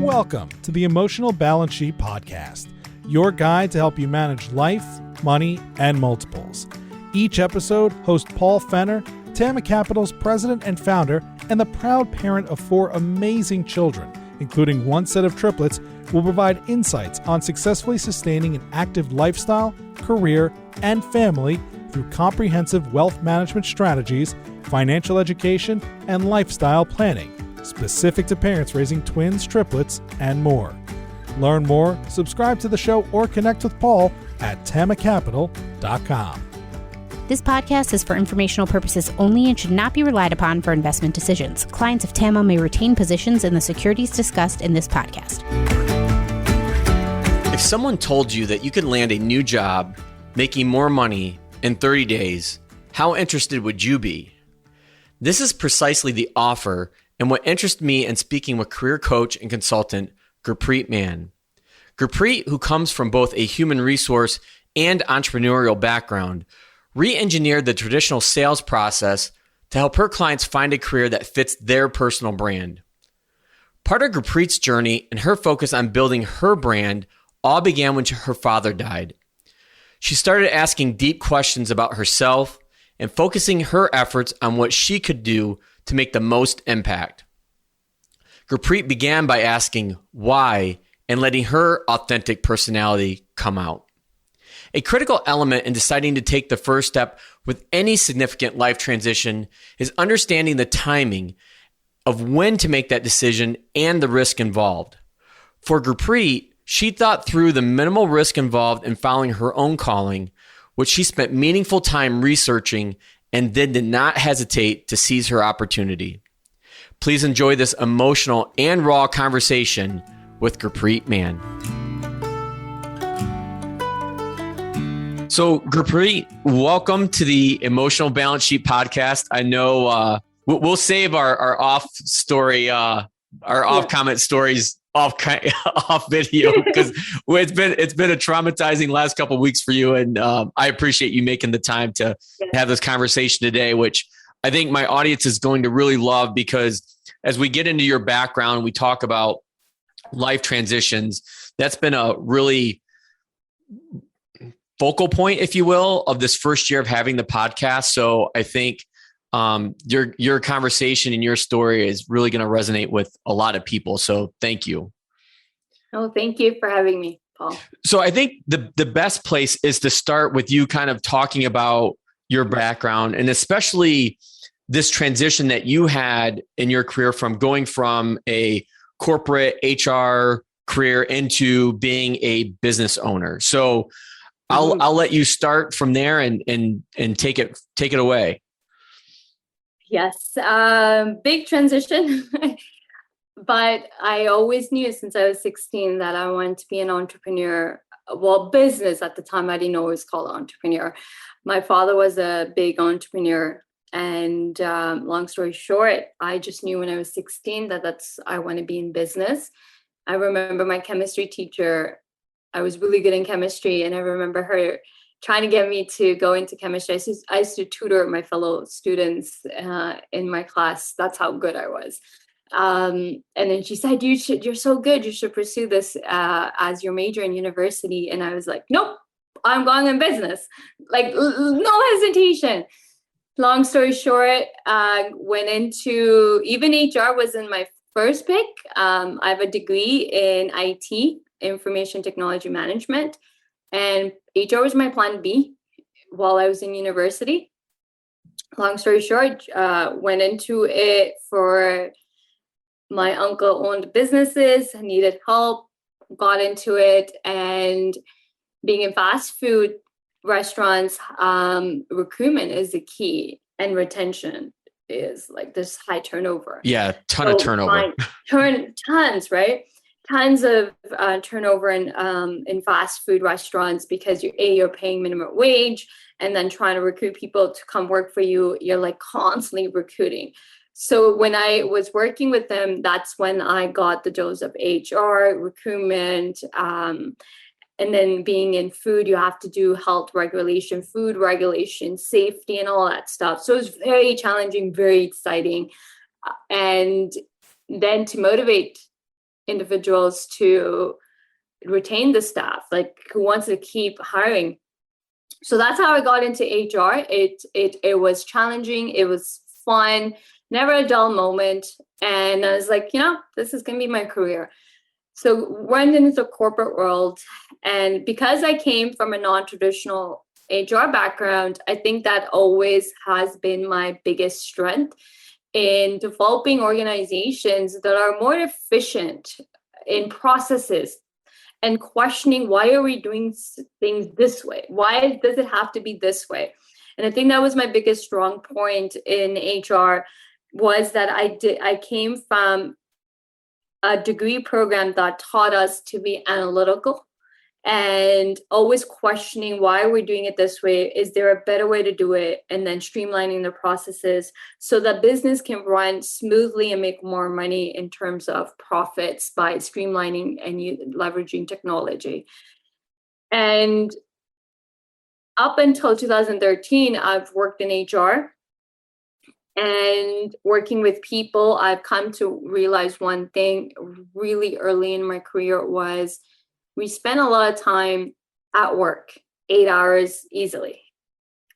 Welcome to the Emotional Balance Sheet Podcast, your guide to help you manage life, money, and multiples. Each episode, host Paul Fenner, Tama Capital's president and founder, and the proud parent of 4 amazing children, including 1 set of triplets, will provide insights on successfully sustaining an active lifestyle, career, and family through comprehensive wealth management strategies, financial education, and lifestyle planning, specific to parents raising twins, triplets, and more. Learn more, subscribe to the show, or connect with Paul at tamacapital.com. This podcast is for informational purposes only and should not be relied upon for investment decisions. Clients of Tama may retain positions in the securities discussed in this podcast. If someone told you that you could land a new job making more money in 30 days, how interested would you be? This is precisely the offer and what interested me in speaking with career coach and consultant Gurpreet Mann. Gurpreet, who comes from both a human resource and entrepreneurial background, re-engineered the traditional sales process to help her clients find a career that fits their personal brand. Part of Gurpreet's journey and her focus on building her brand all began when her father died. She started asking deep questions about herself and focusing her efforts on what she could do to make the most impact. Gurpreet began by asking why and letting her authentic personality come out. A critical element in deciding to take the first step with any significant life transition is understanding the timing of when to make that decision and the risk involved. For Gurpreet, she thought through the minimal risk involved in following her own calling, which she spent meaningful time researching and then did not hesitate to seize her opportunity. Please enjoy this emotional and raw conversation with Gurpreet Mann. So Gurpreet, welcome to the Emotional Balance Sheet Podcast. I know we'll save our off story, our off comment stories off video because it's been a traumatizing last couple of weeks for you, and I appreciate you making the time to have this conversation today, which I think my audience is going to really love, because as we get into your background, we talk about life transitions. That's been a really focal point, if you will, of this first year of having the podcast. So I think your conversation and your story is really going to resonate with a lot of people. So thank you. Oh, thank you for having me, Paul. So I think the best place is to start with you kind of talking about your background, and especially this transition that you had in your career from going from a corporate HR career into being a business owner. So I'll let you start from there and take it away. Yes, big transition, but I always knew since I was 16 that I wanted to be an entrepreneur. Well, business at the time, I didn't know it was called entrepreneur. My father was a big entrepreneur, and long story short, I just knew when I was 16 that I want to be in business. I remember my chemistry teacher. I was really good in chemistry, and I remember her trying to get me to go into chemistry. I used to tutor my fellow students in my class. That's how good I was. And then she said, you're so good. You should pursue this as your major in university. And I was like, nope, I'm going in business. Like, no hesitation. Long story short, went into, even HR was in my first pick. I have a degree in IT, information technology management. And HR was my plan B while I was in university. Long story short, went into it for my uncle owned businesses, needed help, got into it. And being in fast food restaurants, recruitment is the key, and retention is like this high turnover. Yeah, ton of turnover. Tons, right? Tons of turnover in fast food restaurants, because you're paying minimum wage, and then trying to recruit people to come work for you. You're like constantly recruiting. So when I was working with them, that's when I got the dose of HR, recruitment, and then being in food, you have to do health regulation, food regulation, safety, and all that stuff. So it's very challenging, very exciting. And then to motivate individuals to retain the staff, like who wants to keep hiring. So that's how I got into HR. It was challenging. It was fun, never a dull moment. And I was like, this is going to be my career. So went into the corporate world. And because I came from a non-traditional HR background, I think that always has been my biggest strength in developing organizations that are more efficient in processes, and questioning, why are we doing things this way? Why does it have to be this way? And I think that was my biggest strong point in HR, was that I came from a degree program that taught us to be analytical and always questioning, why are we doing it this way? Is there a better way to do it? And then streamlining the processes so that business can run smoothly and make more money in terms of profits by streamlining and leveraging technology. And up until 2013, I've worked in HR. And working with people, I've come to realize one thing really early in my career was, we spend a lot of time at work, 8 hours easily.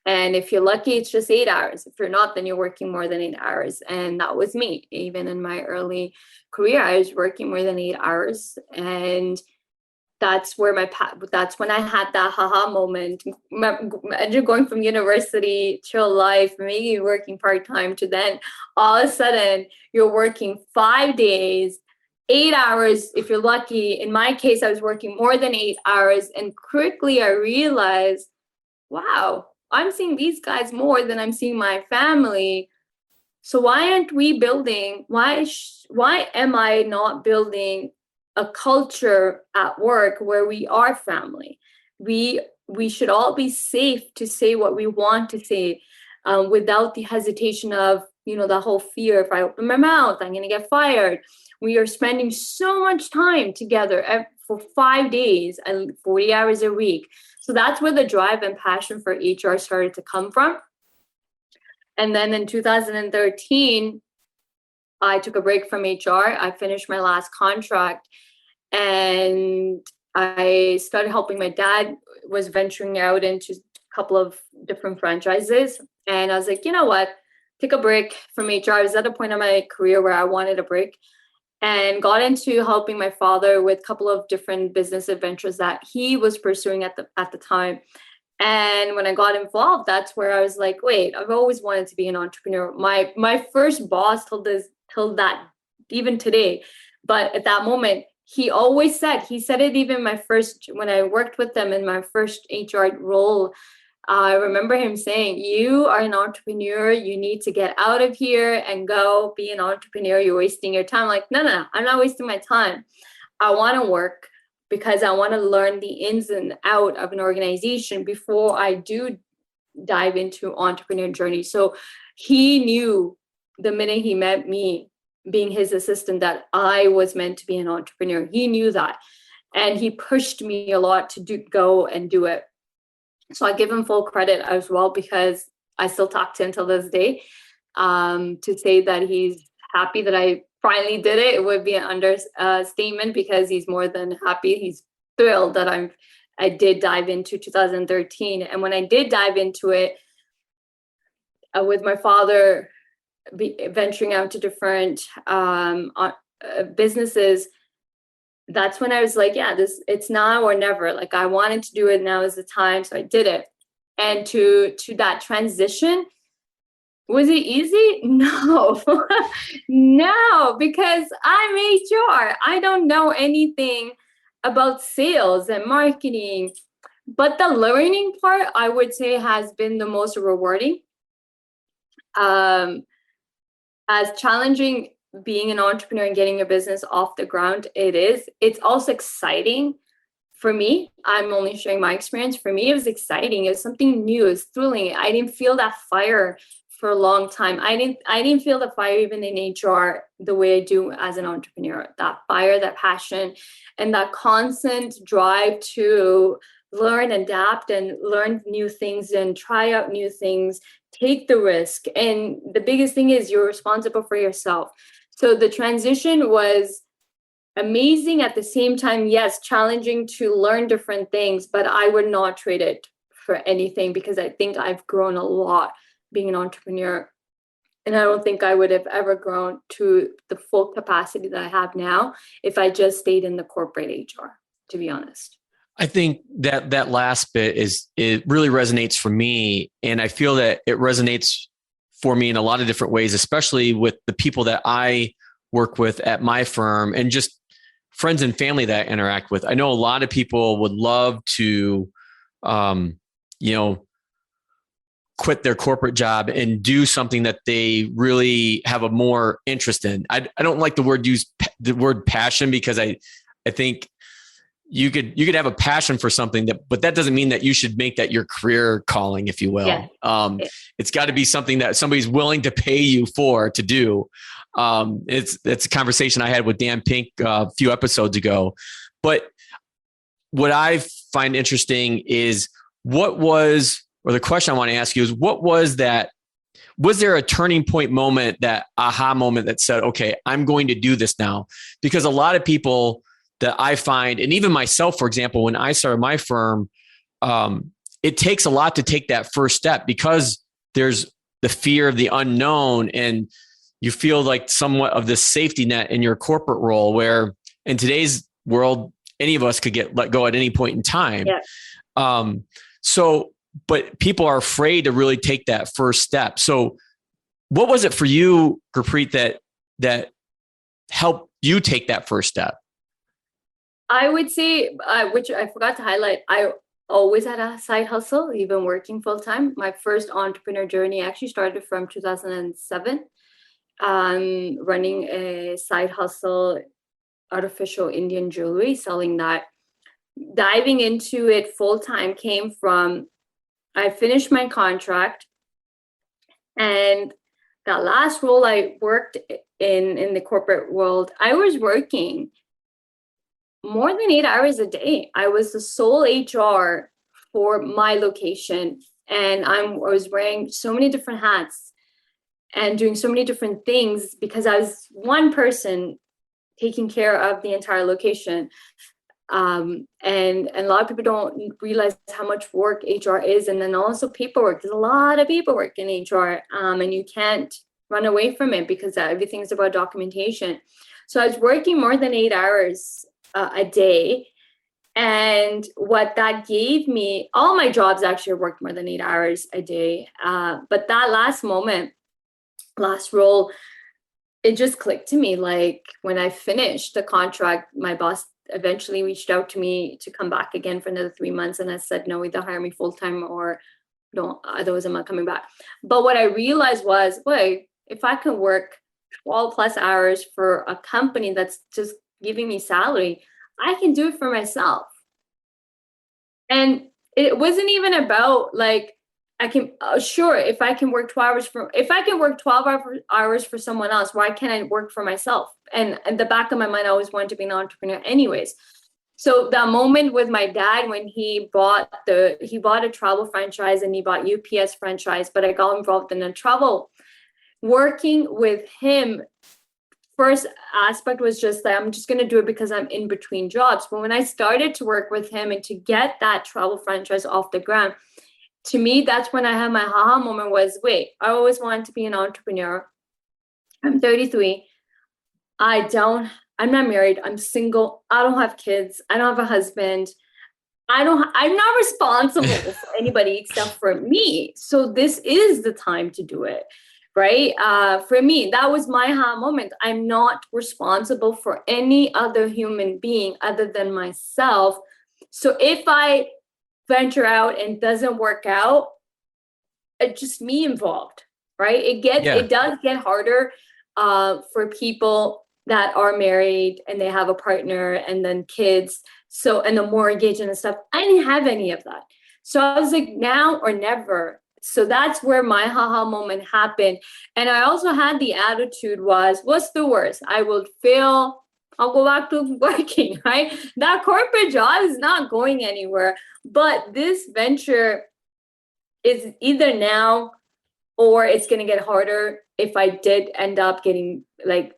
And if you're lucky, it's just 8 hours. If you're not, then you're working more than 8 hours. And that was me. Even in my early career, I was working more than 8 hours. And that's when I had that haha moment. Imagine going from university, chill life, maybe working part-time, to then all of a sudden you're working 5 days, 8 hours if you're lucky. In my case, I was working more than 8 hours, and quickly I realized, wow, I'm seeing these guys more than I'm seeing my family. So why aren't we building, why am I not building a culture at work where we are family? We should all be safe to say what we want to say, without the hesitation of, the whole fear, if I open my mouth, I'm going to get fired. We are spending so much time together for 5 days and 40 hours a week. So that's where the drive and passion for HR started to come from. And then in 2013, I took a break from HR. I finished my last contract and I started helping. My dad was venturing out into a couple of different franchises. And I was like, you know what? Take a break from HR. I was at a point in my career where I wanted a break, and got into helping my father with a couple of different business adventures that he was pursuing at the time. And when I got involved, that's where I was like, wait, I've always wanted to be an entrepreneur. My first boss told that even today, but at that moment, he said it even when I worked with them in my first HR role. I remember him saying, you are an entrepreneur. You need to get out of here and go be an entrepreneur. You're wasting your time. Like, no, I'm not wasting my time. I want to work because I want to learn the ins and out of an organization before I do dive into entrepreneurial journey. So he knew the minute he met me, being his assistant, that I was meant to be an entrepreneur. He knew that. And he pushed me a lot to go and do it. So I give him full credit as well, because I still talk to him till this day. To say that he's happy that I finally did it, it would be an understatement, because he's more than happy. He's thrilled that I did dive into 2013. And when I did dive into it, with my father venturing out to different businesses, that's when I was like, yeah, it's now or never. Like, I wanted to do it. Now is the time. So I did it. And to that transition, was it easy? No, no, because I'm HR. I don't know anything about sales and marketing, but the learning part, I would say, has been the most rewarding. As challenging being an entrepreneur and getting a business off the ground, it's also exciting for me. I'm only sharing my experience. For me, it was exciting. It was something new. It was thrilling. I didn't feel that fire for a long time. I didn't feel the fire even in HR the way I do as an entrepreneur. That fire, that passion, and that constant drive to learn, adapt, and learn new things and try out new things, take the risk. And the biggest thing is you're responsible for yourself. So the transition was amazing at the same time. Yes, challenging to learn different things, but I would not trade it for anything because I think I've grown a lot being an entrepreneur. And I don't think I would have ever grown to the full capacity that I have now if I just stayed in the corporate HR, to be honest. I think that last bit it really resonates for me. And I feel that it resonates for me in a lot of different ways, especially with the people that I work with at my firm and just friends and family that I interact with. I know a lot of people would love to, quit their corporate job and do something that they really have a more interest in. I don't like the word passion because I think you could have a passion for something but that doesn't mean that you should make that your career calling, if you will. Yeah. It's got to be something that somebody's willing to pay you to do. It's a conversation I had with Dan Pink a few episodes ago. But what I find interesting is the question I want to ask you is, what was that? Was there a turning point moment, that aha moment that said, okay, I'm going to do this now? Because a lot of people that I find, and even myself, for example, when I started my firm, it takes a lot to take that first step because there's the fear of the unknown and you feel like somewhat of this safety net in your corporate role, where in today's world, any of us could get let go at any point in time. Yeah. But people are afraid to really take that first step. So what was it for you, Gurpreet, that helped you take that first step? I would say, which I forgot to highlight, I always had a side hustle, even working full time. My first entrepreneur journey actually started from 2007, running a side hustle, artificial Indian jewelry, selling that. Diving into it full time came from, I finished my contract, and that last role I worked in the corporate world, I was working more than 8 hours a day. I was the sole HR for my location, and I was wearing so many different hats and doing so many different things because I was one person taking care of the entire location. And a lot of people don't realize how much work HR is. And then also paperwork. There's a lot of paperwork in HR, and you can't run away from it because everything's about documentation. So I was working more than 8 hours a day. And what that gave me, all my jobs actually worked more than 8 hours a day. But that last role, it just clicked to me. Like when I finished the contract, my boss eventually reached out to me to come back again for another 3 months. And I said, no, either hire me full-time or don't, otherwise I'm not coming back. But what I realized was, wait, if I can work 12 plus hours for a company that's just giving me salary, I can do it for myself. And it wasn't even about like, I can, sure, if I can work 12 hours for someone else, why can't I work for myself? And in the back of my mind, I always wanted to be an entrepreneur anyways. So that moment with my dad, when he bought a travel franchise and he bought UPS franchise, but I got involved in the travel, working with him, first aspect was just that I'm just going to do it because I'm in between jobs. But when I started to work with him and to get that travel franchise off the ground, to me, that's when I had my aha moment was, wait, I always wanted to be an entrepreneur. I'm 33. I'm not married. I'm single. I don't have kids. I don't have a husband. I'm not responsible for anybody except for me. So this is the time to do it, right? For me, that was my aha moment. I'm not responsible for any other human being other than myself. So if I venture out and doesn't work out, it's just me involved, right? It does get harder for people that are married and they have a partner and then kids, so, and the mortgage and stuff. I didn't have any of that. So I was like, now or never. So that's where my haha moment happened. And I also had the attitude was, what's the worst? I will fail. I'll go back to working, right? That corporate job is not going anywhere. But this venture is either now or it's going to get harder if I did end up getting like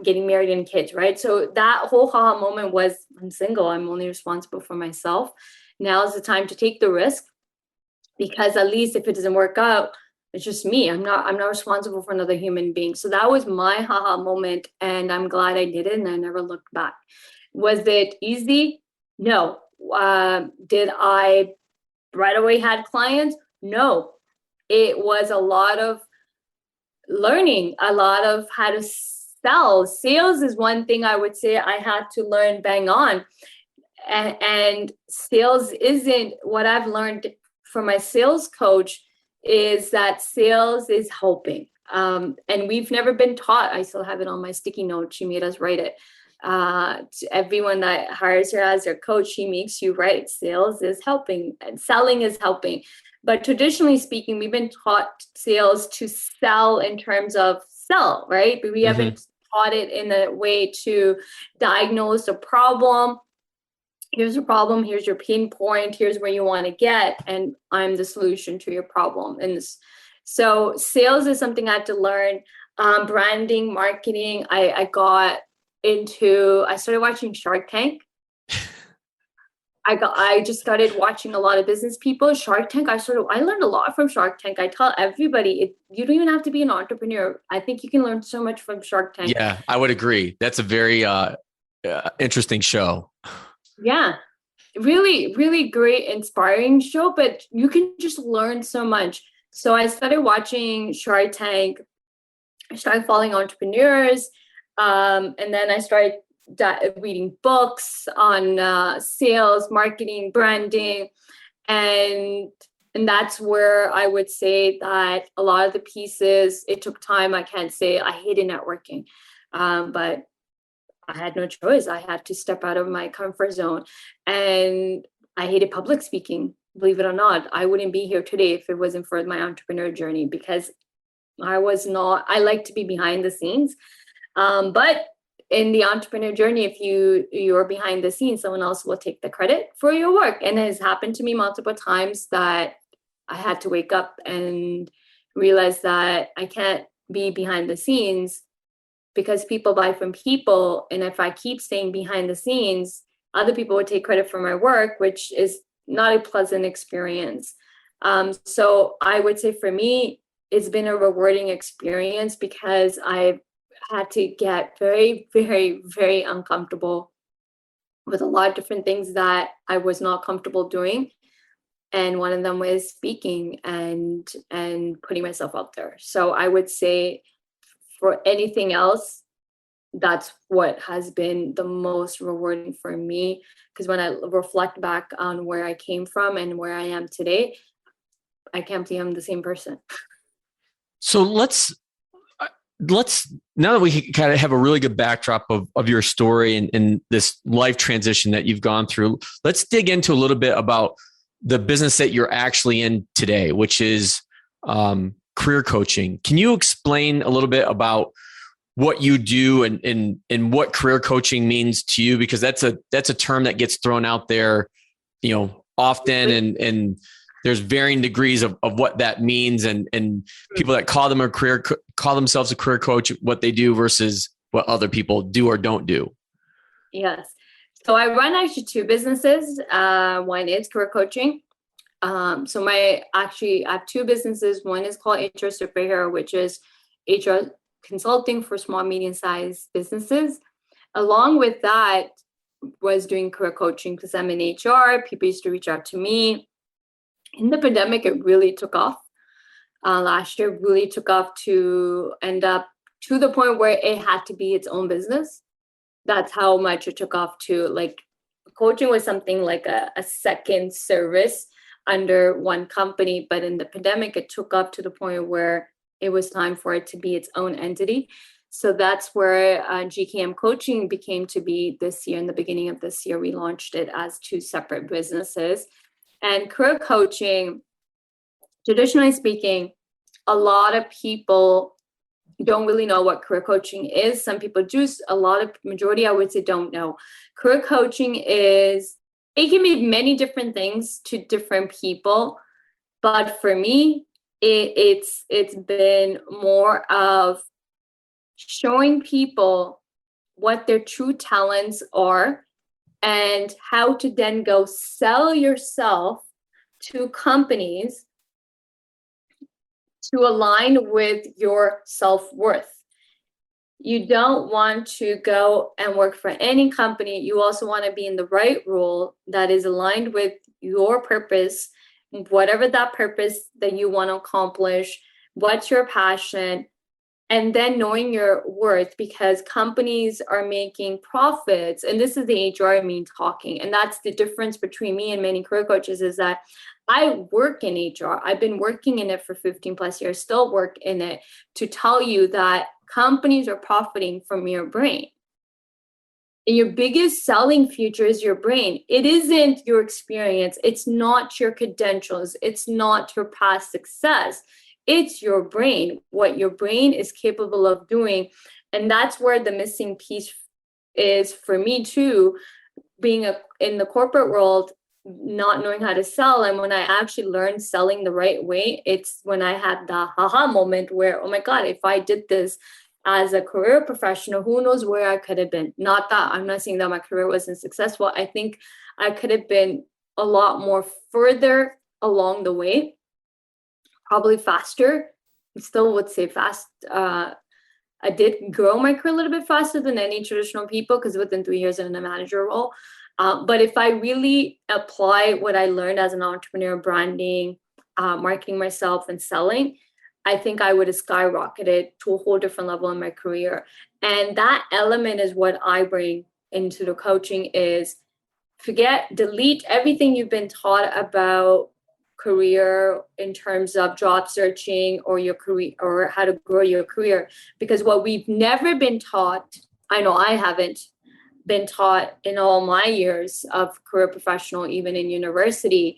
getting married and kids, right? So that whole haha moment was, I'm single. I'm only responsible for myself. Now is the time to take the risk, because at least if it doesn't work out, it's just me. I'm not responsible for another human being. So that was my haha moment, and I'm glad I did it, and I never looked back. Was it easy? No. Did I right away had clients? No. It was a lot of learning, a lot of how to sell. Sales is one thing I would say I had to learn bang on. And sales isn't, what I've learned from my sales coach is that sales is helping. And we've never been taught. I still have it on my sticky note. She made us write it. To everyone that hires her as their coach, she makes you write. Sales is helping and selling is helping. But traditionally speaking, we've been taught sales to sell in terms of sell, right? But we haven't taught it in a way to diagnose a problem. Here's a problem. Here's your pain point. Here's where you want to get. And I'm the solution to your problem. So sales is something I had to learn. Branding, marketing. I started watching Shark Tank. I just started watching a lot of business people. Shark Tank, I learned a lot from Shark Tank. I tell everybody, you don't even have to be an entrepreneur. I think you can learn so much from Shark Tank. Yeah, I would agree. That's a very interesting show. Yeah, really, really great, inspiring show, but you can just learn so much. So I started watching Shark Tank. I started following entrepreneurs. And then I started reading books on sales, marketing, branding. And that's where I would say that a lot of the pieces, it took time. I can't say I hated networking, but I had no choice. I had to step out of my comfort zone. And I hated public speaking. Believe it or not, I wouldn't be here today if it wasn't for my entrepreneur journey, because I like to be behind the scenes. But in the entrepreneur journey, if you're behind the scenes, someone else will take the credit for your work. And it has happened to me multiple times that I had to wake up and realize that I can't be behind the scenes, because people buy from people. And if I keep staying behind the scenes, other people would take credit for my work, which is not a pleasant experience. So I would say for me, it's been a rewarding experience, because I've had to get very, very, very uncomfortable with a lot of different things that I was not comfortable doing. And one of them was speaking and putting myself out there. So I would say for anything else, that's what has been the most rewarding for me. Because when I reflect back on where I came from and where I am today, I can't believe I'm the same person. So let's now that we kind of have a really good backdrop of your story and this life transition that you've gone through, let's dig into a little bit about the business that you're actually in today, which is career coaching. Can you explain a little bit about what you do and what career coaching means to you? Because that's a term that gets thrown out there, often, and there's varying degrees of what that means, and people that call themselves a career coach, what they do versus what other people do or don't do. Yes. So I run actually two businesses. One is career coaching. So I have two businesses. One is called HR Superhero, which is HR consulting for small, medium-sized businesses. Along with that was doing career coaching, because I'm in HR. People used to reach out to me. In the pandemic, it really took off. Last year really took off to end up to the point where it had to be its own business. That's how much it took off to, like, coaching was something like a second service under one company. But in the pandemic, it took off to the point where it was time for it to be its own entity. So that's where GKM Coaching became to be this year. In the beginning of this year, we launched it as two separate businesses. And career coaching, traditionally speaking, a lot of people don't really know what career coaching is. Some people do. Majority, I would say, don't know. Career coaching it can be many different things to different people. But for me, it's been more of showing people what their true talents are and how to then go sell yourself to companies to align with your self-worth. You don't want to go and work for any company. You also want to be in the right role that is aligned with your purpose, whatever that purpose that you want to accomplish, what's your passion, and then knowing your worth, because companies are making profits. And this is the HR talking. And that's the difference between me and many career coaches, is that I work in HR. I've been working in it for 15 plus years, still work in it, to tell you that companies are profiting from your brain. And your biggest selling feature is your brain. It isn't your experience. It's not your credentials. It's not your past success. It's your brain, what your brain is capable of doing. And that's where the missing piece is for me too, being in the corporate world, not knowing how to sell. And when I actually learned selling the right way, it's when I had the aha moment where, oh my God, if I did this as a career professional, who knows where I could have been. Not that I'm not saying that my career wasn't successful. I think I could have been a lot more further along the way, probably faster. I still would say fast. I did grow my career a little bit faster than any traditional people, because within 3 years I'm in a manager role. But if I really apply what I learned as an entrepreneur, branding, marketing myself and selling, I think I would have skyrocketed to a whole different level in my career. And that element is what I bring into the coaching, is delete everything you've been taught about career in terms of job searching or your career or how to grow your career. Because what we've never been taught, I know I haven't been taught in all my years of career professional, even in university,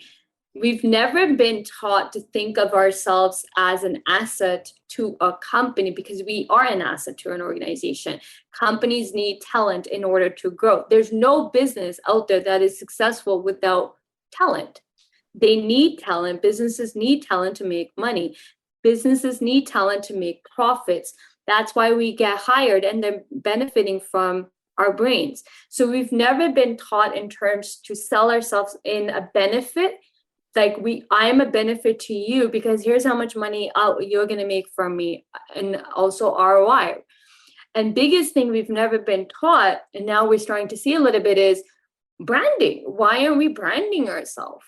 we've never been taught to think of ourselves as an asset to a company, because we are an asset to an organization. Companies need talent in order to grow. There's no business out there that is successful without talent. They need talent. Businesses need talent to make money. Businesses need talent to make profits. That's why we get hired, and they're benefiting from our brains. So we've never been taught in terms to sell ourselves in a benefit. Like I am a benefit to you because here's how much money you're going to make from me, and also ROI. And biggest thing we've never been taught, and now we're starting to see a little bit, is branding. Why aren't we branding ourselves?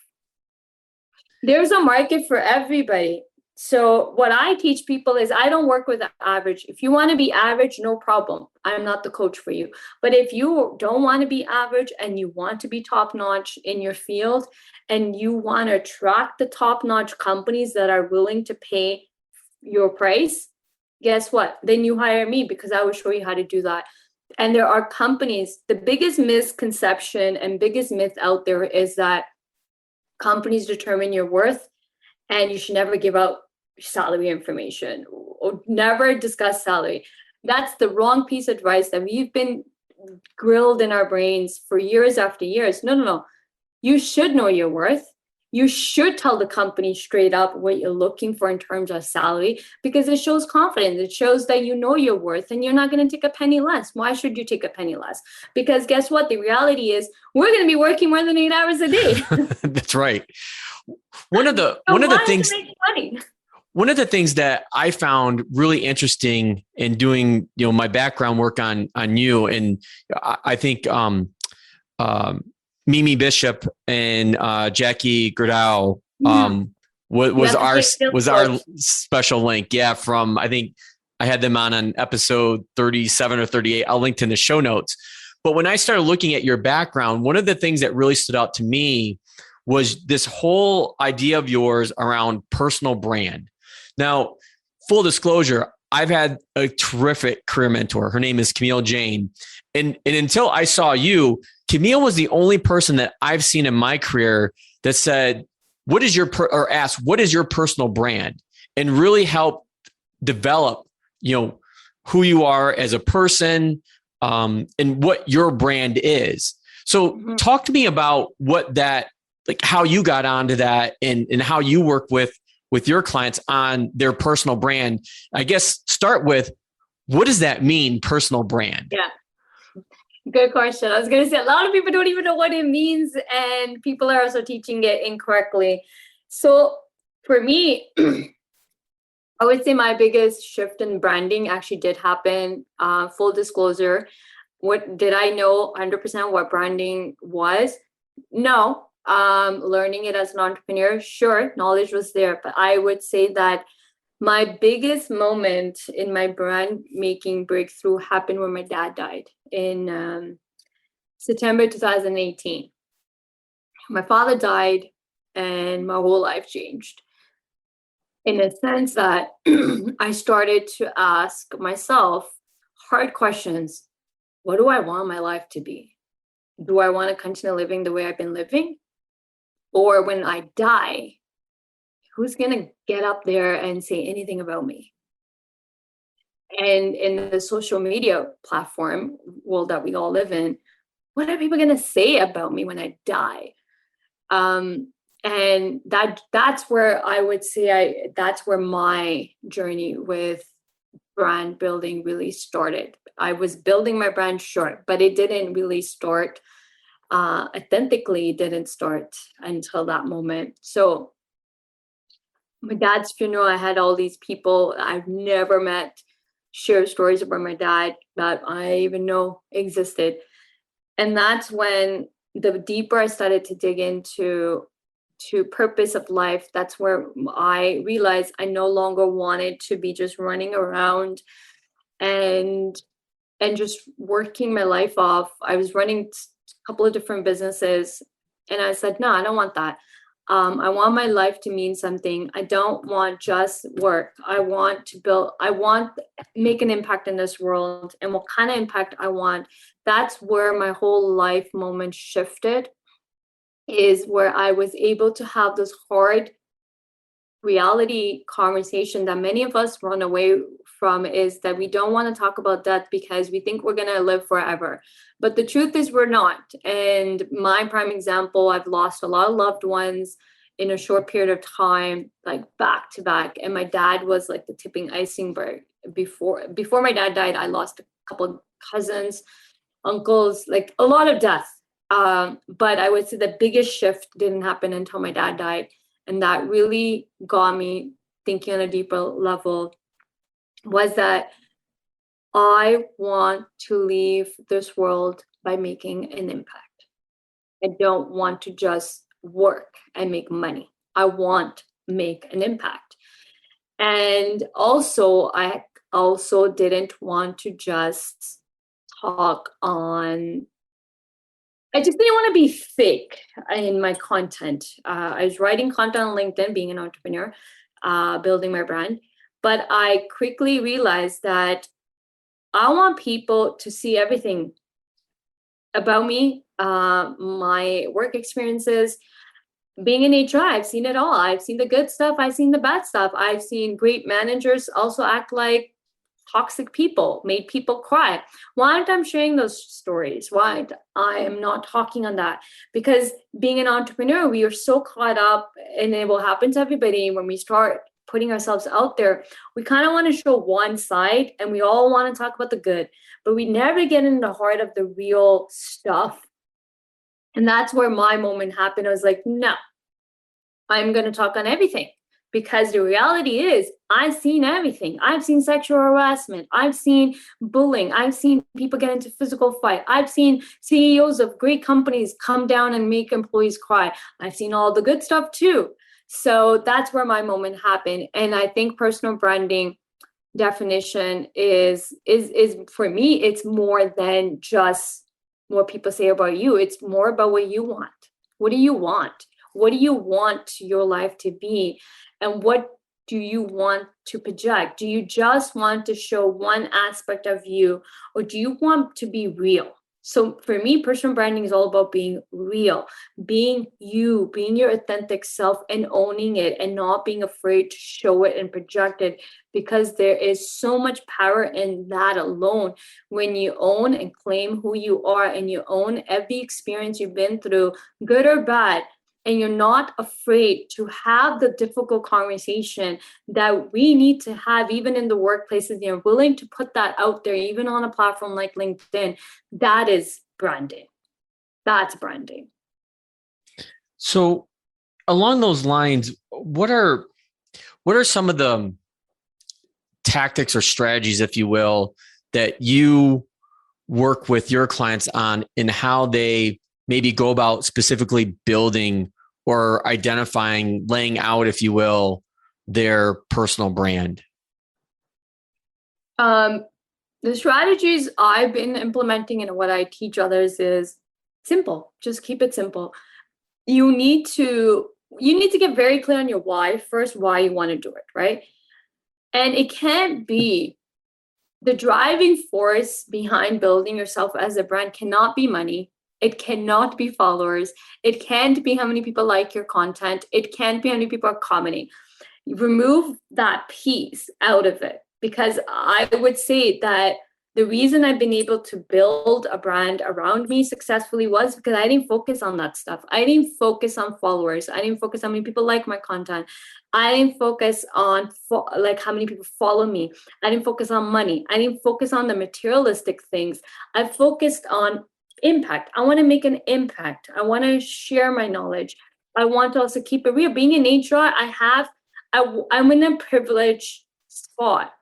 There's a market for everybody. So what I teach people is I don't work with average. If you want to be average, no problem. I'm not the coach for you. But if you don't want to be average and you want to be top-notch in your field, and you want to attract the top-notch companies that are willing to pay your price, guess what? Then you hire me, because I will show you how to do that. And there are companies, the biggest misconception and biggest myth out there is that companies determine your worth, and you should never give out salary information or never discuss salary. That's the wrong piece of advice that we've been grilled in our brains for years after years. No. You should know your worth. You should tell the company straight up what you're looking for in terms of salary, because it shows confidence. It shows that you know your worth and you're not going to take a penny less. Why should you take a penny less? Because guess what? The reality is we're going to be working more than 8 hours a day. That's right. One of the things that I found really interesting in doing, my background work on you, and I think Mimi Bishop and Jackie Gerdau was our special link. Yeah, from, I think I had them on episode 37 or 38. I'll link to in the show notes. But when I started looking at your background, one of the things that really stood out to me was this whole idea of yours around personal brand. Now, full disclosure, I've had a terrific career mentor. Her name is Camille Jane. And until I saw you, Camille was the only person that I've seen in my career that said, asked, what is your personal brand? And really help develop, who you are as a person, and what your brand is. So talk to me about what that, like how you got onto that, and how you work with your clients on their personal brand. I guess start with, What does that mean, personal brand? Yeah. Good question. I was going to say a lot of people don't even know what it means, and people are also teaching it incorrectly. So for me, I would say my biggest shift in branding actually did happen. Full disclosure, what did I know 100% what branding was? No. Learning it as an entrepreneur, sure, knowledge was there, but I would say that my biggest moment in my brand making breakthrough happened when my dad died in September 2018. My father died, and my whole life changed in a sense that I started to ask myself hard questions. What do I want my life to be? Do I want to continue living the way I've been living? Or when I die, who's going to get up there and say anything about me? And in the social media platform world that we all live in, what are people going to say about me when I die? And that's where I would say that's where my journey with brand building really started. I was building my brand short, but it didn't really start authentically. It didn't start until that moment. So my dad's funeral, I had all these people I've never met share stories about my dad that I even know existed. And that's when the deeper I started to dig into purpose of life, that's where I realized I no longer wanted to be just running around and just working my life off. I was running a couple of different businesses, and I said, no, I don't want that. I want my life to mean something. I don't want just work. I want to make an impact in this world, and what kind of impact I want. That's where my whole life moment shifted, is where I was able to have this hard reality conversation that many of us run away from, is that we don't want to talk about death because we think we're going to live forever. But the truth is we're not. And my prime example, I've lost a lot of loved ones in a short period of time, like back to back. And my dad was like the tipping iceberg. Before my dad died, I lost a couple of cousins, uncles, like a lot of death. But I would say the biggest shift didn't happen until my dad died. And that really got me thinking on a deeper level, was that I want to leave this world by making an impact. I don't want to just work and make money. I want to make an impact. And also, I also didn't want to just talk on, I just didn't want to be fake in my content. I was writing content on LinkedIn, being an entrepreneur, building my brand. But I quickly realized that I want people to see everything about me, my work experiences. Being in HR, I've seen it all. I've seen the good stuff. I've seen the bad stuff. I've seen great managers also act like toxic people, made people cry. Why aren't I sharing those stories? Why I am not talking on that? Because being an entrepreneur, we are so caught up, and it will happen to everybody when we start putting ourselves out there. We kind of want to show one side, and we all want to talk about the good, but we never get in the heart of the real stuff. And that's where my moment happened. I was like, no, I'm going to talk on everything. Because the reality is, I've seen everything. I've seen sexual harassment. I've seen bullying. I've seen people get into physical fight. I've seen CEOs of great companies come down and make employees cry. I've seen all the good stuff too. So that's where my moment happened. And I think personal branding definition is for me, it's more than just what people say about you. It's more about what you want. What do you want? What do you want your life to be? And what do you want to project? Do you just want to show one aspect of you, or do you want to be real? So for me, personal branding is all about being real, being you, being your authentic self, and owning it, and not being afraid to show it and project it, because there is so much power in that alone. When you own and claim who you are, and you own every experience you've been through, good or bad, and you're not afraid to have the difficult conversation that we need to have, even in the workplaces, you're willing to put that out there, even on a platform like LinkedIn, that is branding. That's branding. So along those lines, what are some of the tactics or strategies, if you will, that you work with your clients on in how they maybe go about specifically building or identifying, laying out, if you will, their personal brand? The strategies I've been implementing and what I teach others is simple. Just keep it simple. You need to get very clear on your why first, why you want to do it, right? And it can't be the driving force behind building yourself as a brand cannot be money. It cannot be followers. It can't be how many people like your content. It can't be how many people are commenting. Remove that piece out of it, because I would say that the reason I've been able to build a brand around me successfully was because I didn't focus on that stuff. I didn't focus on followers. I didn't focus on how many people like my content. I didn't focus on like how many people follow me. I didn't focus on money. I didn't focus on the materialistic things. I focused on impact. I want to make an impact. I want to share my knowledge. I want to also keep it real. Being in HR, I'm in a privileged spot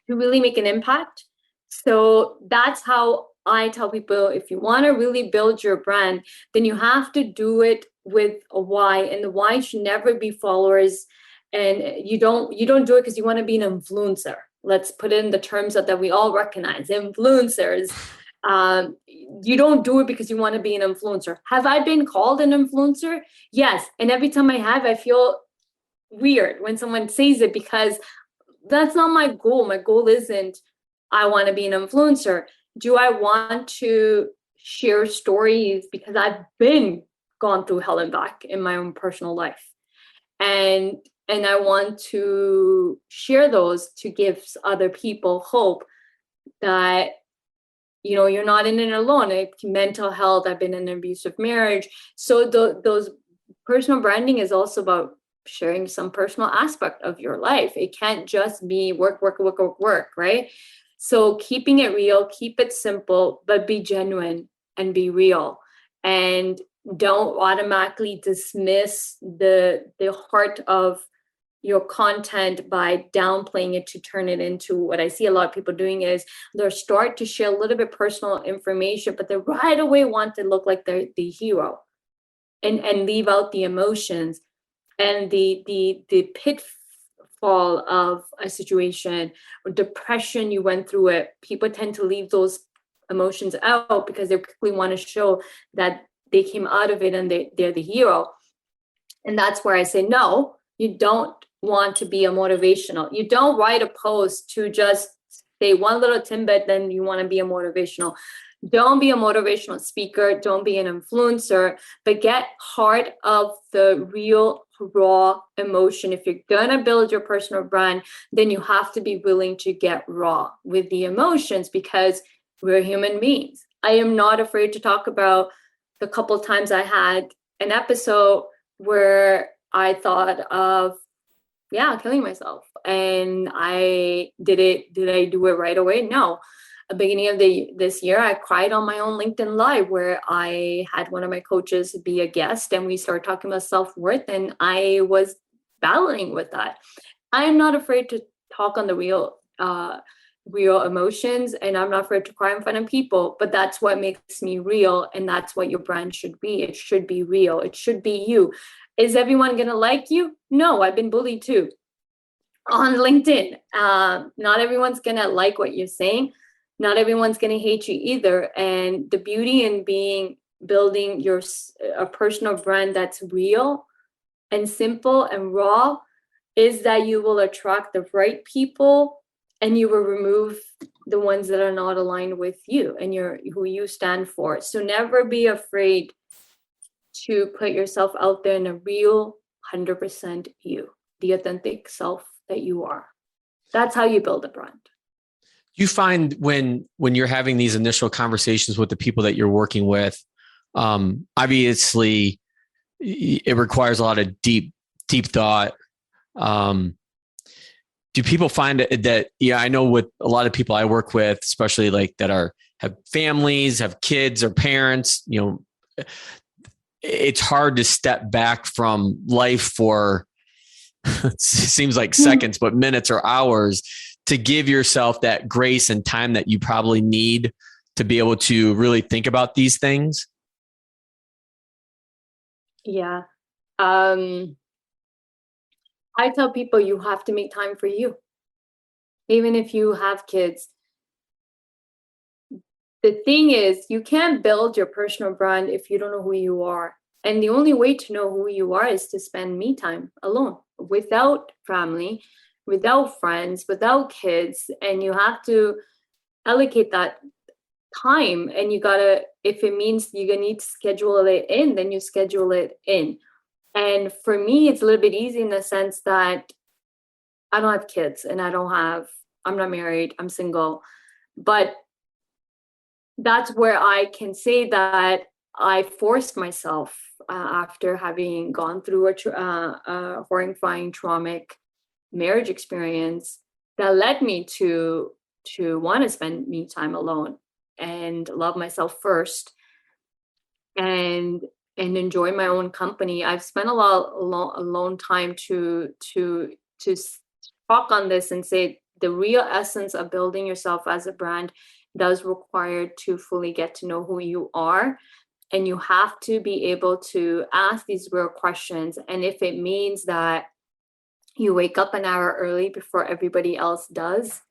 to really make an impact. So that's how I tell people, if you want to really build your brand, then you have to do it with a why. And the why should never be followers. And you don't do it because you want to be an influencer. Let's put it in the terms that we all recognize. Influencers. You don't do it because you want to be an influencer. Have I been called an influencer? Yes. And every time I have, I feel weird when someone says it, because that's not my goal. My goal isn't I want to be an influencer. Do I want to share stories because I've gone through hell and back in my own personal life, and I want to share those to give other people hope that you're not in it alone. Mental health. I've been in an abusive marriage, so those personal branding is also about sharing some personal aspect of your life. It can't just be work, right? So keeping it real, keep it simple, but be genuine and be real. And don't automatically dismiss the heart of your content by downplaying it to turn it into what I see a lot of people doing is they'll start to share a little bit personal information, but they right away want to look like they're the hero and leave out the emotions and the pitfall of a situation or depression you went through it. People tend to leave those emotions out because they quickly want to show that they came out of it and they're the hero. And that's where I say, no, you don't want to be a motivational. You don't write a post to just say one little tidbit, then you want to be a motivational. Don't be a motivational speaker. Don't be an influencer, but get heart of the real raw emotion. If you're going to build your personal brand, then you have to be willing to get raw with the emotions because we're human beings. I am not afraid to talk about the couple times I had an episode where I thought of, killing myself. And did I do it right away? No. At the beginning of this year, I cried on my own LinkedIn Live where I had one of my coaches be a guest and we started talking about self-worth, and I was battling with that. I'm not afraid to talk on the real emotions, and I'm not afraid to cry in front of people, but that's what makes me real, and that's what your brand should be. It should be real. It should be you. Is everyone going to like you? No, I've been bullied too on LinkedIn. Not everyone's going to like what you're saying. Not everyone's going to hate you either. And the beauty in building a personal brand that's real and simple and raw is that you will attract the right people and you will remove the ones that are not aligned with you and who you stand for. So never be afraid to put yourself out there in a real 100% you, the authentic self that you are. That's how you build a brand. You find when you're having these initial conversations with the people that you're working with, obviously it requires a lot of deep thought. Do people find that, yeah, I know with a lot of people I work with, especially like that have families, have kids or parents, it's hard to step back from life for it seems like seconds, but minutes or hours, to give yourself that grace and time that you probably need to be able to really think about these things. Yeah. I tell people you have to make time for you. Even if you have kids. The thing is, you can't build your personal brand if you don't know who you are. And the only way to know who you are is to spend me time alone, without family, without friends, without kids. And you have to allocate that time. And you gotta, if it means you're gonna need to schedule it in, then you schedule it in. And for me, it's a little bit easy in the sense that I don't have kids and I'm not married, I'm single. But that's where I can say that I forced myself after having gone through a horrifying traumatic marriage experience that led me to want to spend me time alone and love myself first and enjoy my own company. I've spent a lot alone time to talk on this and say the real essence of building yourself as a brand does require to fully get to know who you are. And you have to be able to ask these real questions. And if it means that you wake up an hour early before everybody else does,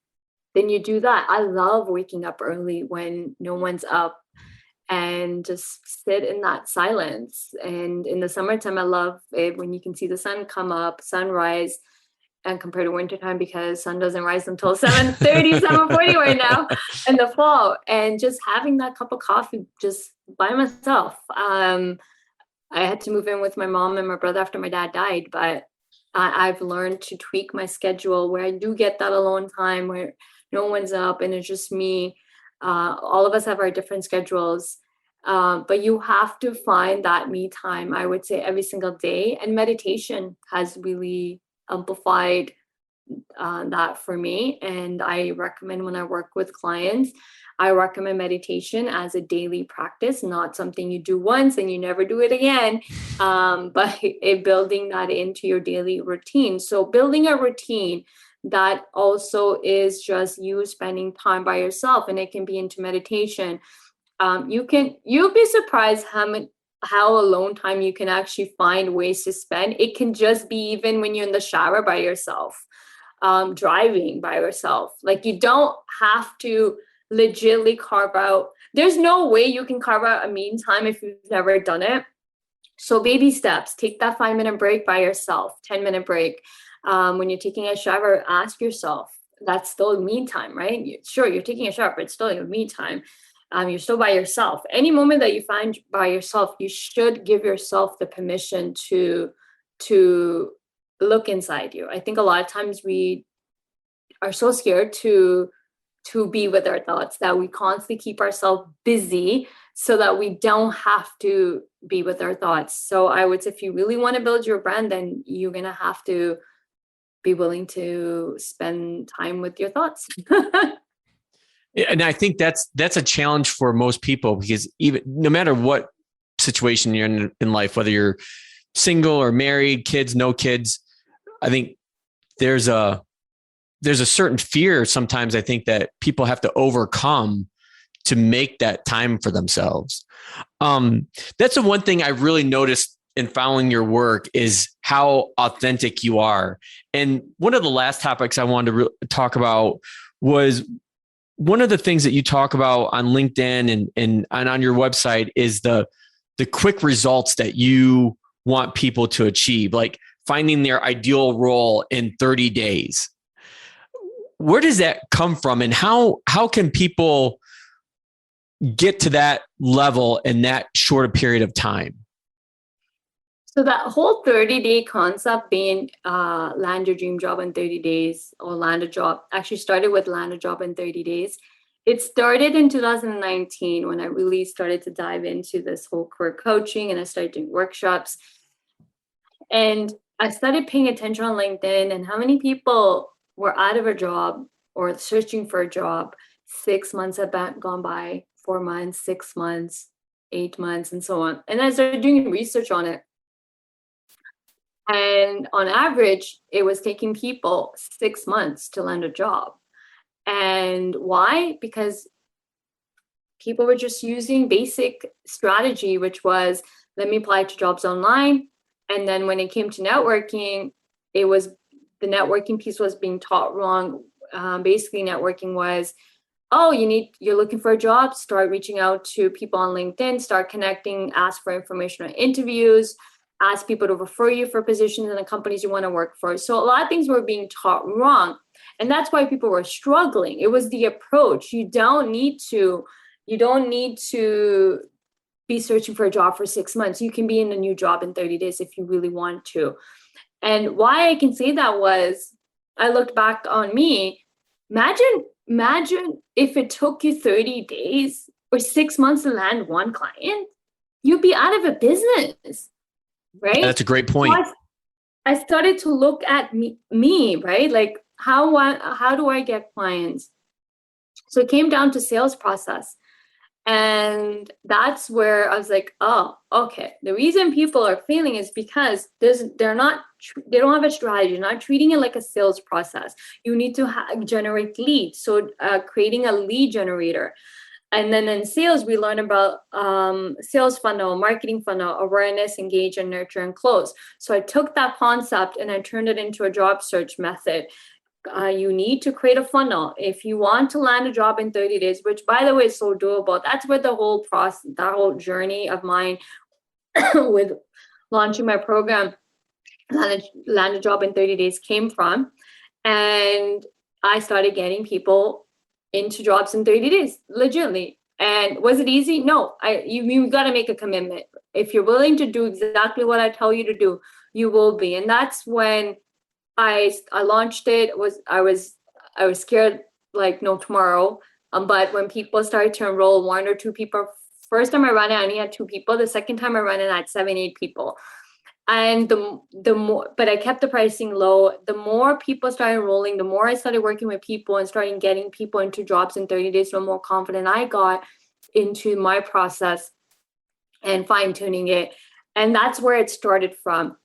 then you do that. I love waking up early when no one's up and just sit in that silence. And in the summertime, I love it when you can see the sun come up, sunrise, and compared to wintertime, because sun doesn't rise until 7:30, 7:40 right now in the fall. And just having that cup of coffee just by myself. I had to move in with my mom and my brother after my dad died, but I've learned to tweak my schedule where I do get that alone time where no one's up and it's just me. All of us have our different schedules, but you have to find that me time, I would say, every single day. And meditation has really amplified that for me. And I recommend, when I work with clients, I recommend meditation as a daily practice, not something you do once and you never do it again, but building that into your daily routine. So building a routine that also is just you spending time by yourself, and it can be into meditation. You'll be surprised how alone time you can actually find ways to spend. It can just be even when you're in the shower by yourself, driving by yourself. Like, you don't have to legitimately carve out. There's no way you can carve out a me time if you've never done it. So baby steps, take that 5-minute break by yourself, 10-minute break. When you're taking a shower, ask yourself, that's still me time, right? Sure, you're taking a shower, but it's still your me time. You're still by yourself. Any moment that you find by yourself, you should give yourself the permission to look inside you. I think a lot of times we are so scared to be with our thoughts that we constantly keep ourselves busy so that we don't have to be with our thoughts. So I would say, if you really want to build your brand, then you're going to have to be willing to spend time with your thoughts. And I think that's a challenge for most people, because even no matter what situation you're in life, whether you're single or married, kids, no kids, I think there's a certain fear sometimes, I think, that people have to overcome to make that time for themselves. That's the one thing I really noticed in following your work, is how authentic you are. And one of the last topics I wanted to talk about was one of the things that you talk about on LinkedIn and on your website is the quick results that you want people to achieve, like finding their ideal role in 30 days. Where does that come from, and how can people get to that level in that short a period of time? So that whole 30-day concept, being land your dream job in 30 days or land a job, actually started with land a job in 30 days. It started in 2019 when I really started to dive into this whole career coaching, and I started doing workshops. And I started paying attention on LinkedIn and how many people were out of a job or searching for a job. 6 months had gone by, 4 months, 6 months, 8 months, and so on. And I started doing research on it. And on average, it was taking people 6 months to land a job. And why? Because people were just using basic strategy, which was, let me apply to jobs online. And then when it came to networking, it was the networking piece was being taught wrong. Basically, networking was, oh, you're looking for a job, start reaching out to people on LinkedIn, start connecting, ask for information on interviews, ask people to refer you for positions in the companies you want to work for. So a lot of things were being taught wrong. And that's why people were struggling. It was the approach. You don't need to be searching for a job for 6 months. You can be in a new job in 30 days if you really want to. And why I can say that was, I looked back on me. Imagine if it took you 30 days or 6 months to land one client, you'd be out of a business, right? That's a great point. So I started to look at me, right? Like how do I get clients? So it came down to sales process. And that's where I was like, oh, okay. The reason people are failing is because they don't have a strategy. You're not treating it like a sales process. You need to generate leads. So creating a lead generator. And then in sales, we learn about sales funnel, marketing funnel, awareness, engage, and nurture, and close. So I took that concept and I turned it into a job search method. You need to create a funnel if you want to land a job in 30 days, which, by the way, is so doable. That's where the whole process, that whole journey of mine with launching my program, land a job in 30 days, came from. And I started getting people into jobs in 30 days, legitimately. And was it easy? No. You got to make a commitment. If you're willing to do exactly what I tell you to do, you will be. And that's when I launched it. I was scared like no tomorrow. But when people started to enroll, 1 or 2 people, first time I ran it, I only had 2 people. The second time I ran it, I had 7, 8 people. And the more, but I kept the pricing low. The more people started enrolling, the more I started working with people and starting getting people into jobs in 30 days, the more confident I got into my process and fine tuning it. And that's where it started from.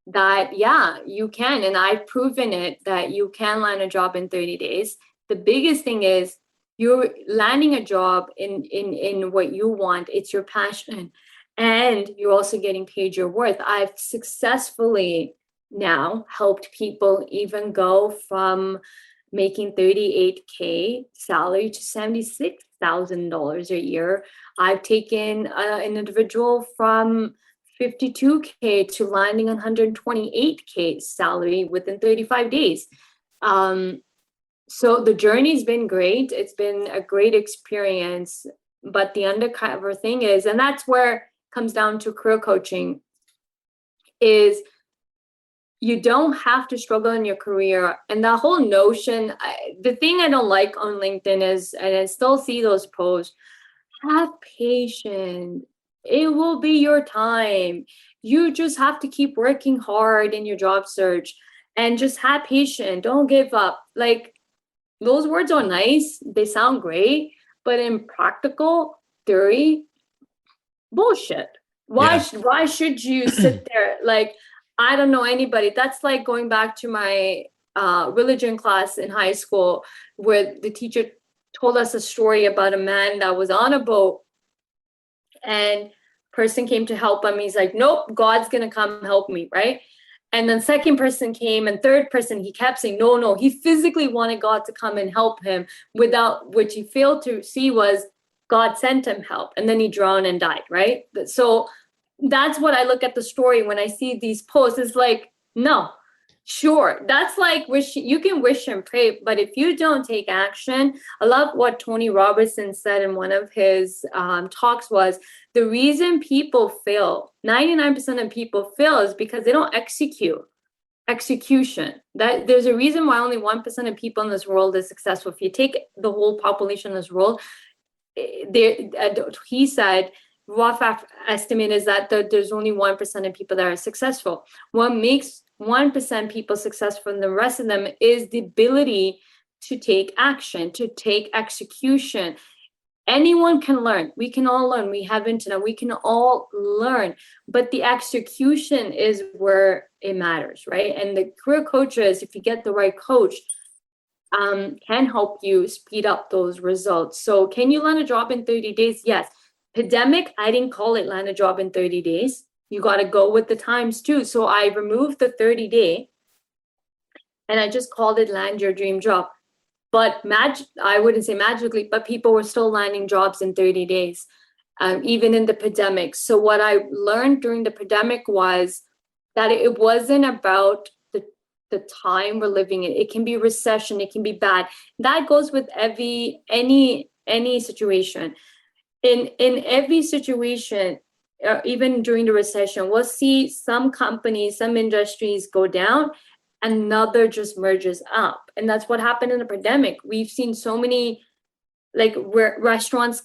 That, yeah, you can. And I've proven it that you can land a job in 30 days. The biggest thing is you're landing a job in what you want. It's your passion. And you're also getting paid your worth. I've successfully now helped people even go from making $38K salary to $76,000 a year. I've taken an individual from $52K to landing $128K salary within 35 days. So the journey's been great. It's been a great experience. But the undercover thing is, and that's where it comes down to career coaching, is you don't have to struggle in your career. And the whole notion, the thing I don't like on LinkedIn is, and I still see those posts, have patience. It will be your time. You just have to keep working hard in your job search and just have patience. Don't give up. Like, those words are nice. They sound great. But in practical theory, bullshit. Why should you sit there? Like, I don't know anybody. That's like going back to my religion class in high school, where the teacher told us a story about a man that was on a boat, and person came to help him. He's like, nope, God's gonna come help me, right? And then second person came, and third person, he kept saying, no. He physically wanted God to come and help him, without which he failed to see was God sent him help. And then he drowned and died, right? So that's what I look at the story when I see these posts. It's like, no, sure. That's like you can wish and pray, but if you don't take action, I love what Tony Robertson said in one of his talks was, the reason people fail, 99% of people fail, is because they don't execution. That there's a reason why only 1% of people in this world is successful. If you take the whole population of this world, he said rough estimate is that there's only 1% of people that are successful. What makes 1% people successful and the rest of them is the ability to take action, to take execution. Anyone can learn. We can all learn. We have internet. We can all learn. But the execution is where it matters, right? And the career coaches, if you get the right coach, can help you speed up those results. So can you land a job in 30 days? Yes. Pandemic, I didn't call it land a job in 30 days. You got to go with the times too. So I removed the 30-day and I just called it land your dream job. But I wouldn't say magically, but people were still landing jobs in 30 days, even in the pandemic. So what I learned during the pandemic was that it wasn't about the time we're living in. It can be recession, it can be bad. That goes with any situation. In every situation, even during the recession, we'll see some companies, some industries go down, another just merges up. And that's what happened in the pandemic. We've seen so many, like, where restaurants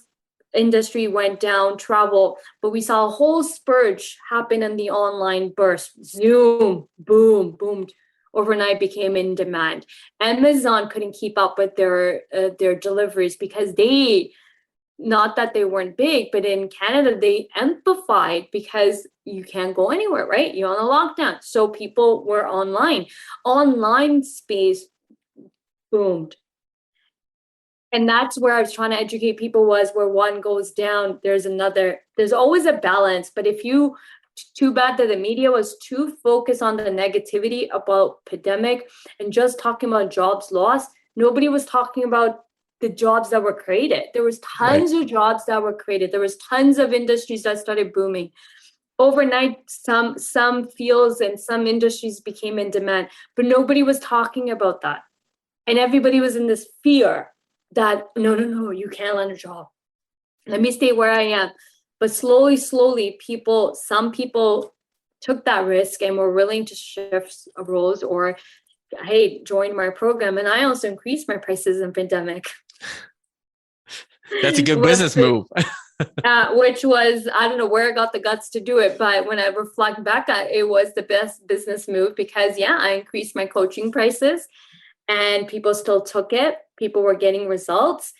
industry went down, travel, but we saw a whole spurge happen in the online burst. Zoom, boom, boomed. Overnight became in demand. Amazon couldn't keep up with their deliveries because not that they weren't big, but in Canada, they amplified because you can't go anywhere, right? You're on a lockdown. So people were online. Online space boomed. And that's where I was trying to educate people, was where one goes down, there's another. There's always a balance. But too bad that the media was too focused on the negativity about pandemic and just talking about jobs lost. Nobody was talking about the jobs that were created. There was tons of jobs that were created. There was tons of industries that started booming. Overnight, some fields and some industries became in demand, but nobody was talking about that. And everybody was in this fear that, no, you can't land a job. Let me stay where I am. But slowly, some people took that risk and were willing to shift roles or, hey, join my program. And I also increased my prices in pandemic. That's a good business move. Which was, I don't know where I got the guts to do it, but when I reflect back, it was the best business move because, I increased my coaching prices and people still took it. People were getting results.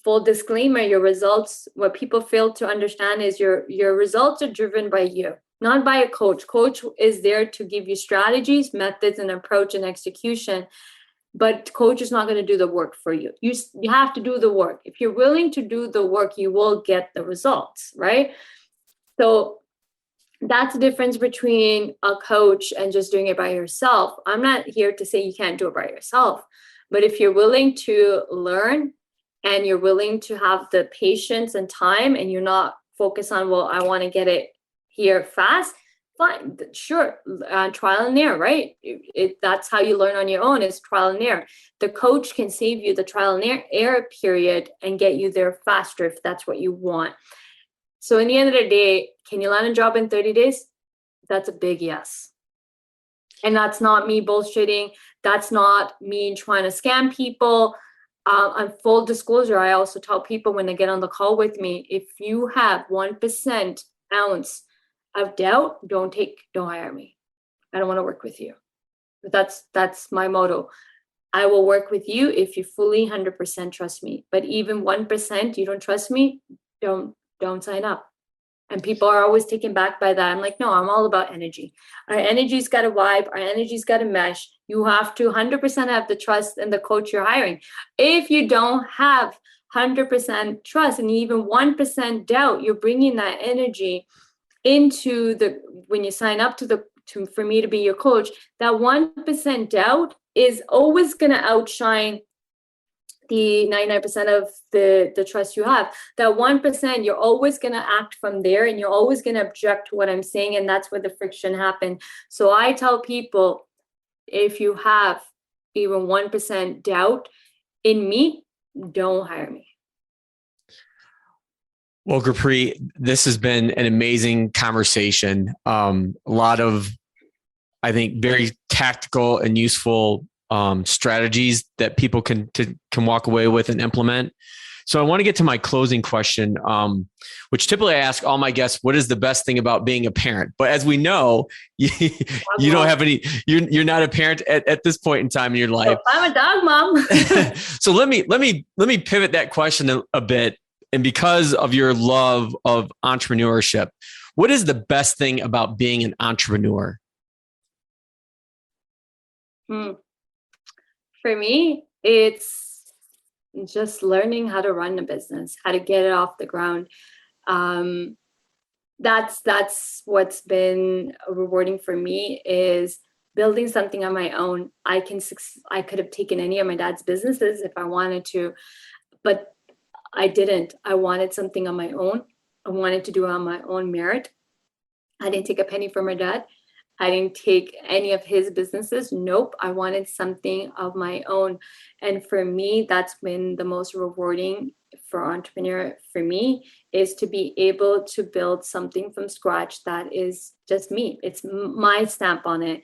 Full disclaimer, your results, what people fail to understand is your results are driven by you, not by a coach. Coach is there to give you strategies, methods, and approach and execution. But coach is not going to do the work for you. You have to do the work. If you're willing to do the work, you will get the results, right? So that's the difference between a coach and just doing it by yourself. I'm not here to say you can't do it by yourself. But if you're willing to learn and you're willing to have the patience and time and you're not focused on, well, I want to get it here fast, fine, sure, trial and error, right? That's how you learn on your own, is trial and error. The coach can save you the trial and error period and get you there faster if that's what you want. So in the end of the day, can you land a job in 30 days? That's a big yes. And that's not me bullshitting. That's not me trying to scam people. On full disclosure, I also tell people when they get on the call with me, if you have 1% ounce of doubt, don't hire me. I don't want to work with you. But that's my motto. I will work with you if you fully 100% trust me. But even 1% you don't trust me, don't sign up. And people are always taken back by that. I'm like, no, I'm all about energy. Our energy's got to vibe. Our energy's got to mesh. You have to 100% have the trust in the coach you're hiring. If you don't have 100% trust and even 1% doubt, you're bringing that energy into when you sign up for me to be your coach. That 1% doubt is always going to outshine the 99% of the trust you have. That 1%, you're always going to act from there and you're always going to object to what I'm saying. And that's where the friction happens. So I tell people, if you have even 1% doubt in me, don't hire me. Well, Gurpreet, this has been an amazing conversation. A lot of, I think, very tactical and useful strategies that people can walk away with and implement. So I want to get to my closing question, which typically I ask all my guests, what is the best thing about being a parent? But as we know, you don't have any, you're not a parent at this point in time in your life. I'm a dog mom. So let me pivot that question a bit. And because of your love of entrepreneurship, what is the best thing about being an entrepreneur? For me, it's just learning how to run a business, how to get it off the ground. That's what's been rewarding for me, is building something on my own. I could have taken any of my dad's businesses if I wanted to, but I didn't. I wanted something on my own. I wanted to do it on my own merit. I didn't take a penny from my dad. I didn't take any of his businesses. Nope. I wanted something of my own. And for me, that's been the most rewarding for entrepreneur for me, is to be able to build something from scratch that is just me. It's my stamp on it.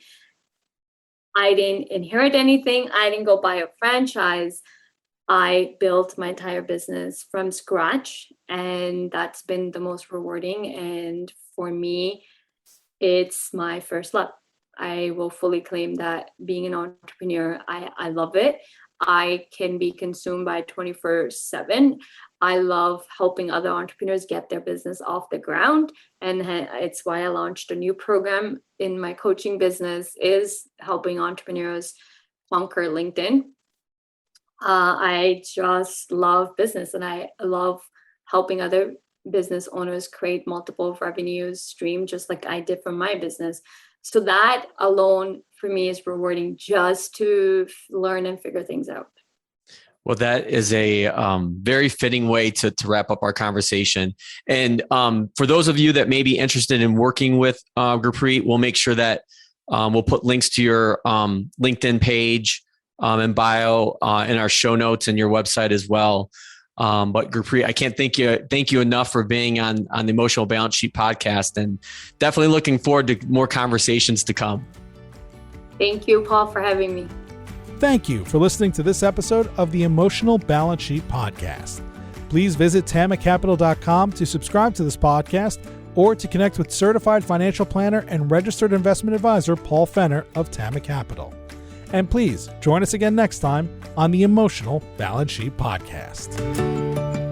I didn't inherit anything. I didn't go buy a franchise. I built my entire business from scratch, and that's been the most rewarding. And for me, it's my first love. I will fully claim that being an entrepreneur, I love it. I can be consumed by 24/7. I love helping other entrepreneurs get their business off the ground. And it's why I launched a new program in my coaching business, is helping entrepreneurs conquer LinkedIn. I just love business, and I love helping other business owners create multiple revenue stream, just like I did for my business. So that alone for me is rewarding, just to learn and figure things out. Well, that is a very fitting way to wrap up our conversation. And for those of you that may be interested in working with Gurpreet, we'll make sure that we'll put links to your LinkedIn page and bio in our show notes and your website as well. But Gurpreet, I can't thank you enough for being on the Emotional Balance Sheet podcast, and definitely looking forward to more conversations to come. Thank you, Paul, for having me. Thank you for listening to this episode of the Emotional Balance Sheet podcast. Please visit tamacapital.com to subscribe to this podcast, or to connect with certified financial planner and registered investment advisor Paul Fenner of Tama Capital. And please join us again next time on the Emotional Balance Sheet podcast.